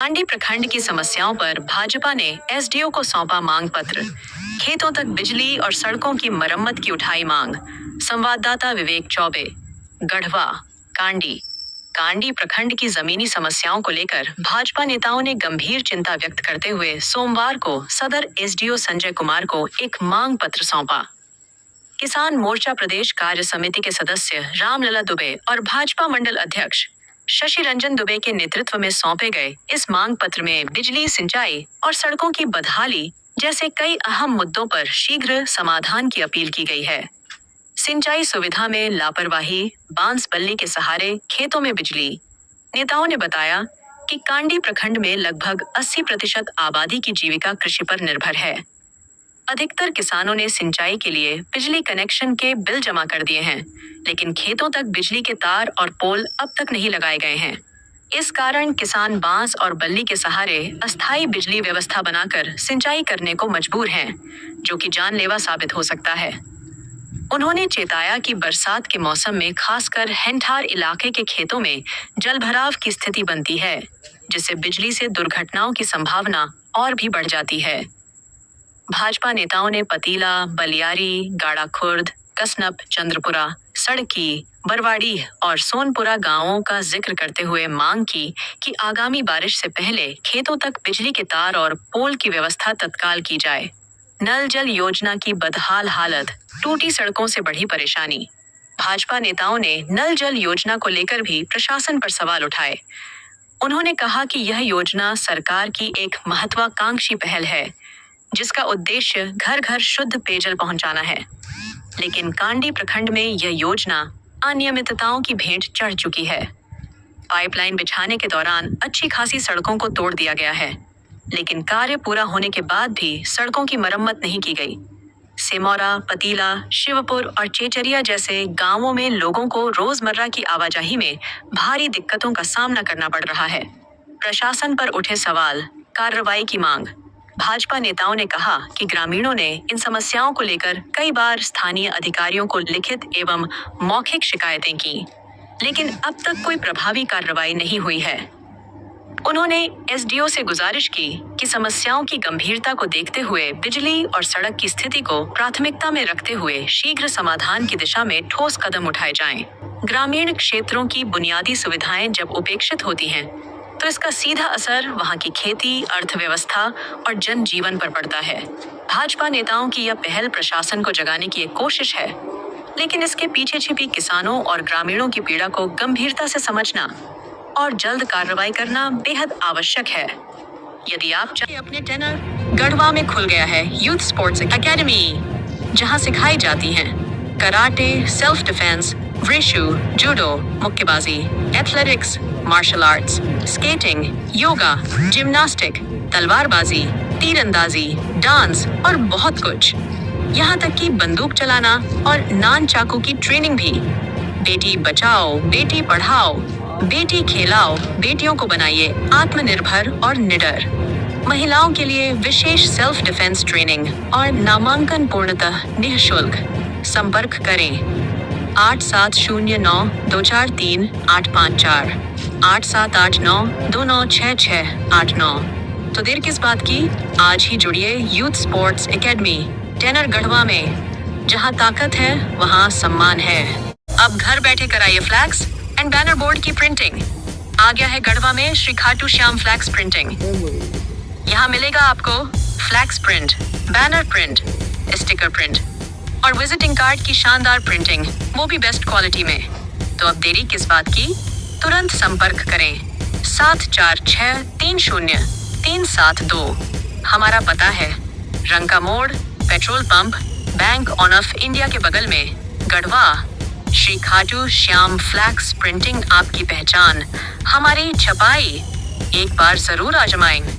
कांडी प्रखंड की समस्याओं पर भाजपा ने एसडीओ को सौंपा मांग पत्र। खेतों तक बिजली और सड़कों की मरम्मत की उठाई मांग। संवाददाता विवेक चौबे, गढ़वा। कांडी कांडी प्रखंड की जमीनी समस्याओं को लेकर भाजपा नेताओं ने गंभीर चिंता व्यक्त करते हुए सोमवार को सदर एसडीओ संजय कुमार को एक मांग पत्र सौंपा। किसान मोर्चा प्रदेश कार्य समिति के सदस्य रामलला दुबे और भाजपा मंडल अध्यक्ष शशि रंजन दुबे के नेतृत्व में सौंपे गए इस मांग पत्र में बिजली, सिंचाई और सड़कों की बदहाली जैसे कई अहम मुद्दों पर शीघ्र समाधान की अपील की गई है। सिंचाई सुविधा में लापरवाही, बांस बल्ली के सहारे खेतों में बिजली। नेताओं ने बताया कि कांडी प्रखंड में लगभग 80% आबादी की जीविका कृषि पर निर्भर है। अधिकतर किसानों ने सिंचाई के लिए बिजली कनेक्शन के बिल जमा कर दिए हैं, लेकिन खेतों तक बिजली के तार और पोल अब तक नहीं लगाए गए हैं। इस कारण किसान बांस और बल्ली के सहारे अस्थायी बिजली व्यवस्था बनाकर सिंचाई करने को मजबूर हैं, जो कि जानलेवा साबित हो सकता है। उन्होंने चेताया कि बरसात के मौसम में खासकर हेंठार इलाके के खेतों में जलभराव की स्थिति बनती है, जिससे बिजली से दुर्घटनाओं की संभावना और भी बढ़ जाती है। भाजपा नेताओं ने पतीला, बलियारी, गाड़ा खुर्द, कसनप, चंद्रपुरा, सड़की, बरवाड़ी और सोनपुरा गांवों का जिक्र करते हुए मांग की कि आगामी बारिश से पहले खेतों तक बिजली के तार और पोल की व्यवस्था तत्काल की जाए। नल जल योजना की बदहाल हालत, टूटी सड़कों से बढ़ी परेशानी। भाजपा नेताओं ने नल जल योजना को लेकर भी प्रशासन पर सवाल उठाए। उन्होंने कहा कि यह योजना सरकार की एक महत्वाकांक्षी पहल है, जिसका उद्देश्य घर घर शुद्ध पेयजल पहुंचाना है। लेकिन कांडी प्रखंड में यह योजना अनियमितताओं की भेंट चढ़ चुकी है। पाइपलाइन बिछाने के दौरान अच्छी खासी सड़कों को तोड़ दिया गया है, लेकिन कार्य पूरा होने के बाद भी सड़कों की मरम्मत नहीं की गई। सेमौरा, पतीला, शिवपुर और चेचरिया जैसे गांवों में लोगों को रोजमर्रा की आवाजाही में भारी दिक्कतों का सामना करना पड़ रहा है। प्रशासन पर उठे सवाल, कार्रवाई की मांग। भाजपा नेताओं ने कहा कि ग्रामीणों ने इन समस्याओं को लेकर कई बार स्थानीय अधिकारियों को लिखित एवं मौखिक शिकायतें की, लेकिन अब तक कोई प्रभावी कार्रवाई नहीं हुई है। उन्होंने एसडीओ से गुजारिश की कि समस्याओं की गंभीरता को देखते हुए बिजली और सड़क की स्थिति को प्राथमिकता में रखते हुए शीघ्र समाधान की दिशा में ठोस कदम उठाए जाएं। ग्रामीण क्षेत्रों की बुनियादी सुविधाएं जब उपेक्षित होती हैं, तो इसका सीधा असर वहां की खेती, अर्थव्यवस्था और जनजीवन पर पड़ता है। भाजपा नेताओं की यह पहल प्रशासन को जगाने की एक कोशिश है, लेकिन इसके पीछे छिपी किसानों और ग्रामीणों की पीड़ा को गंभीरता से समझना और जल्द कार्रवाई करना बेहद आवश्यक है। यदि आप चाहे अपने टेनर, गढ़वा में खुल गया है यूथ स्पोर्ट्स एकेडमी, जहां सिखाई जाती हैं karate, self defence, wushu, judo, मुक्केबाजी, athletics, martial arts, skating, yoga, gymnastic, तलवारबाजी, तीरंदाजी, डांस और बहुत कुछ। यहाँ तक कि बंदूक चलाना और नान चाकू की ट्रेनिंग भी। बेटी बचाओ, बेटी पढ़ाओ, बेटी खेलाओ, बेटियों को बनाइए आत्मनिर्भर और निडर। महिलाओं के लिए विशेष सेल्फ डिफेंस ट्रेनिंग और नामांकन पूर्णतः निःशुल्क। संपर्क करें 8709243854, 8789296689। तो देर किस बात की, आज ही जुड़िए यूथ स्पोर्ट्स एकेडमी टेनर गढ़वा में, जहां ताकत है वहां सम्मान है। अब घर बैठे कराइए फ्लैक्स एंड बैनर बोर्ड की प्रिंटिंग। आ गया है गढ़वा में श्री खाटू श्याम फ्लैक्स प्रिंटिंग। यहाँ मिलेगा आपको flex print, banner print, sticker print और विजिटिंग कार्ड की शानदार प्रिंटिंग, वो भी बेस्ट क्वालिटी में। तो अब देरी किस बात की, तुरंत संपर्क करें 74630372। हमारा पता है रंका मोड़, petrol pump, bank of India के बगल में, गढ़वा। श्री खाटू श्याम फ्लैक्स प्रिंटिंग आपकी पहचान, हमारी छपाई। एक बार जरूर आजमाएं।